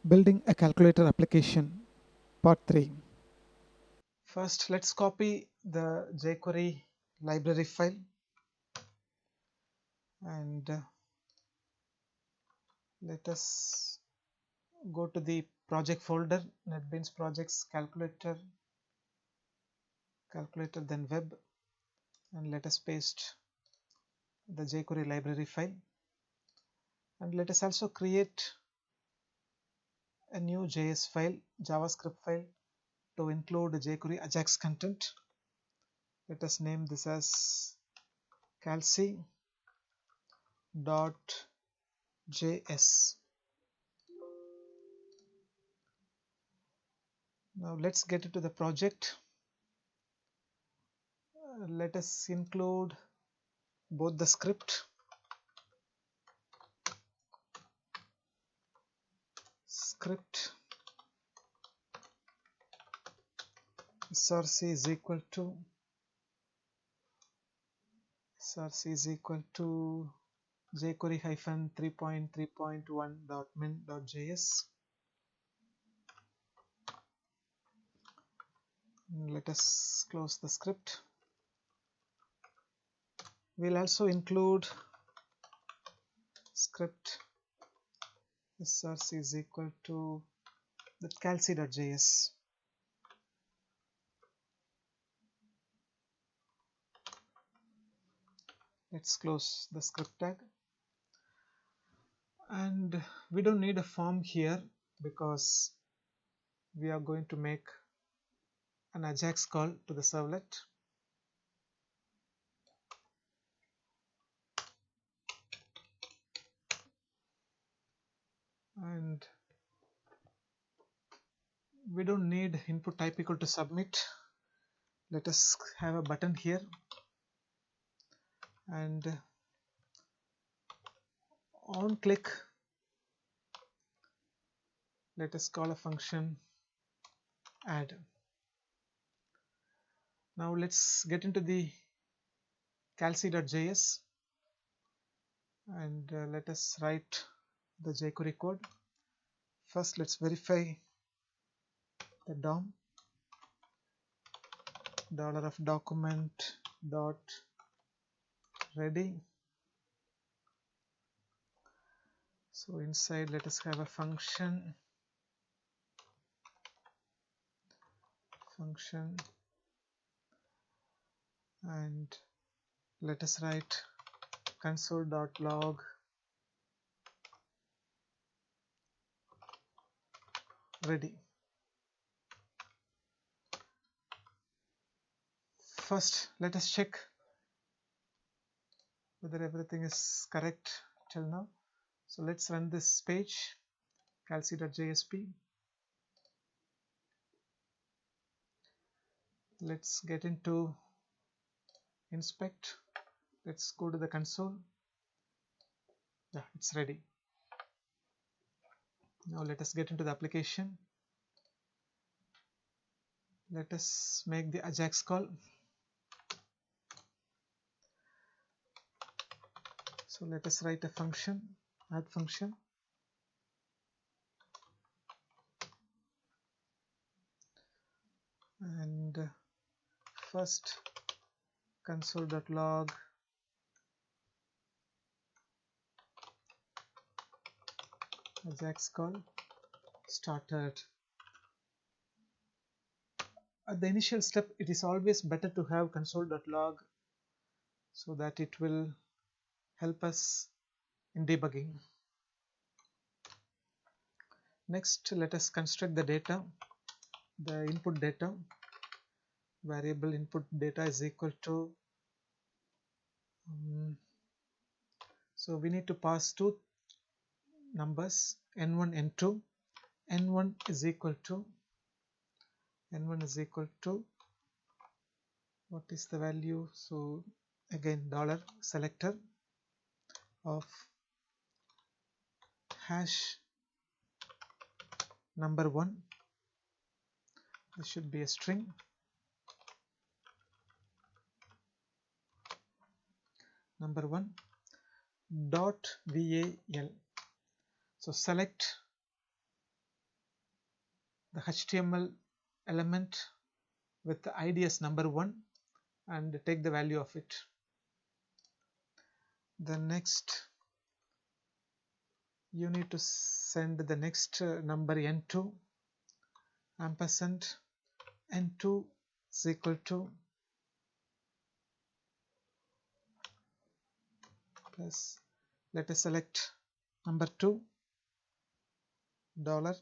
Building a calculator application, part 3. First, let's copy the jQuery library file and let us go to the project folder, NetBeans projects calculator then web, and let us paste the jQuery library file, and let us also create a new JS file, JavaScript file to include jQuery Ajax content. Let us name this as calc.js. Now let's get into the project. Let us include both the script src is equal to jQuery -3.3.1.min.js. Let us close the script. We'll also include script src is equal to the calc.js. Let's close the script tag, and we don't need a form here because we are going to make an Ajax call to the servlet. And we don't need input type equal to submit. Let us have a button here, and on click let us call a function add. Now let's get into the calc.js, and let us write the jQuery code. First, let's verify the DOM $of_document dot ready. So inside let us have a function and let us write console.log ready. First, let us check whether everything is correct till now. So let's run this page, calc.jsp. Let's get into inspect. Let's go to the console. Yeah, it's ready. Now let us get into the application. Let us make the Ajax call. So let us write a function, add function, and first console.log Ajax call started. At the initial step, it is always better to have console.log so that it will help us in debugging. Next, let us construct the data. The input data variable input data is equal to so we need to pass two numbers n1 n2. n1 is equal to what is the value? So again dollar selector of hash number 1. This should be a string. Number 1 dot val. So select the HTML element with the ID as number 1 and take the value of it. The next you need to send the next number n2 ampersand n2 is equal to plus, let us select number 2 dollar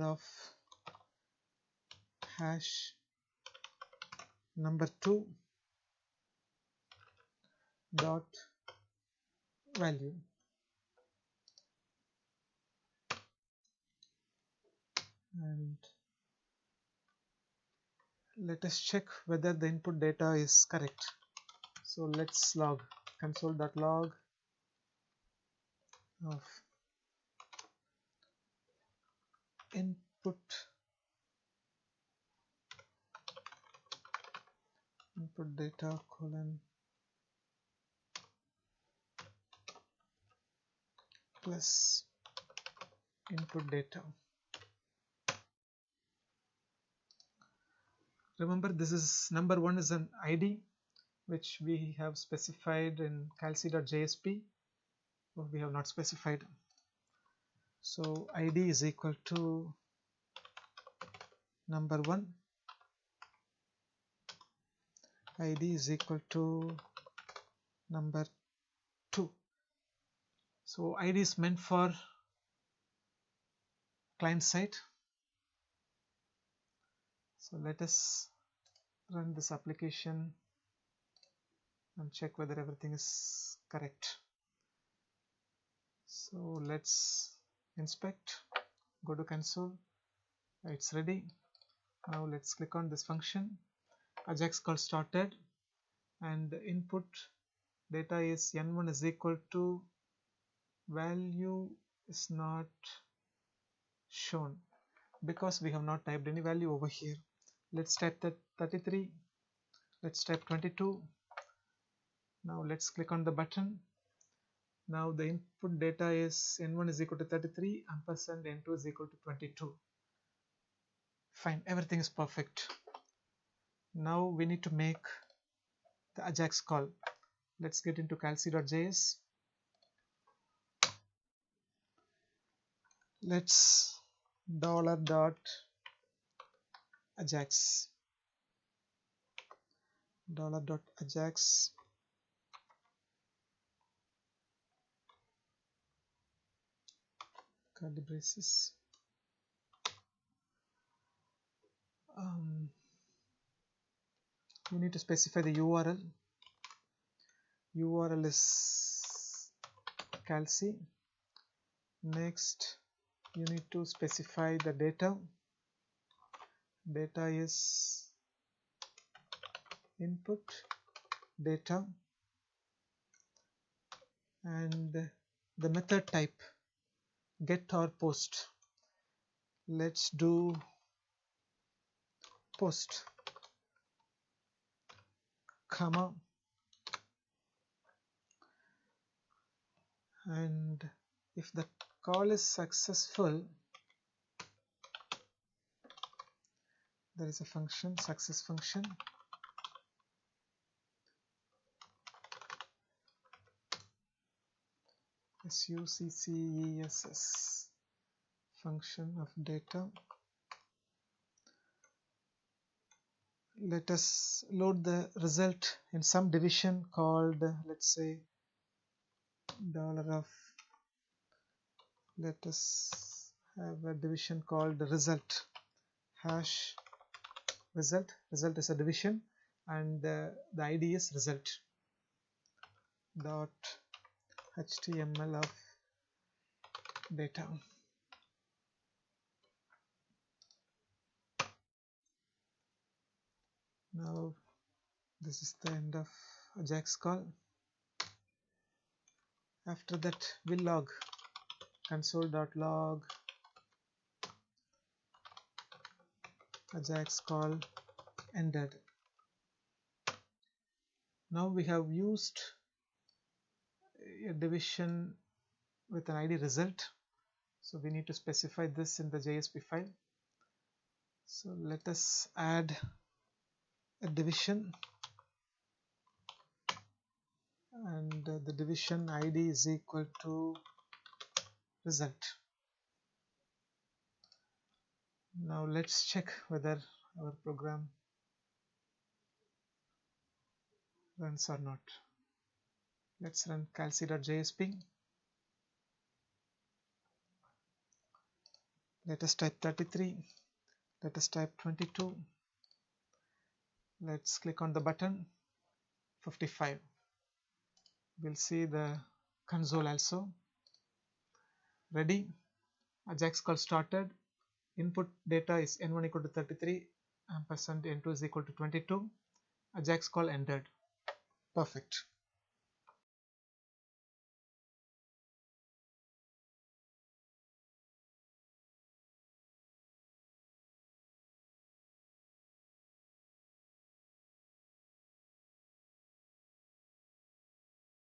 of hash number 2 dot value, and let us check whether the input data is correct. So let's log console.log of input data colon plus input data. Remember, this is number 1 is an ID which we have specified in calc.jsp, or we have not specified. So ID is equal to number 1, ID is equal to number 2. So ID is meant for client side. So let us run this application and check whether everything is correct. So let's inspect, go to console, it's ready. Now let's click on this function, Ajax call started, and the input data is n1 is equal to value is not shown because we have not typed any value over here. Let's type that 33, let's type 22. Now let's click on the button. Now the input data is n1 is equal to 33 ampersand n2 is equal to 22. Fine, everything is perfect. Now we need to make the Ajax call. Let's get into calc.js. Let's $.ajax $.ajax curly braces. You need to specify the URL. URL is calc. Next you need to specify the data. Data is input data, and the method type get or post. Let's do post, comma, and if the call is successful, there is a function, success function, success function of data. Let us load the result in some division called, let's say, $of, let us have a division called result, hash result is a division, and the ID is result dot HTML of data. Now this is the end of Ajax call. After that we'll log console.log Ajax call ended. Now we have used a division with an id result. So we need to specify this in the JSP file. So let us add a division, and the division id is equal to result. Now let's check whether our program runs or not. Let's run calc.jsp. Let us type 33. Let us type 22. Let's click on the button. 55. We'll see the console also. Ready. Ajax call started. Input data is n1 equal to 33, ampersand n2 is equal to 22. Ajax call ended. Perfect.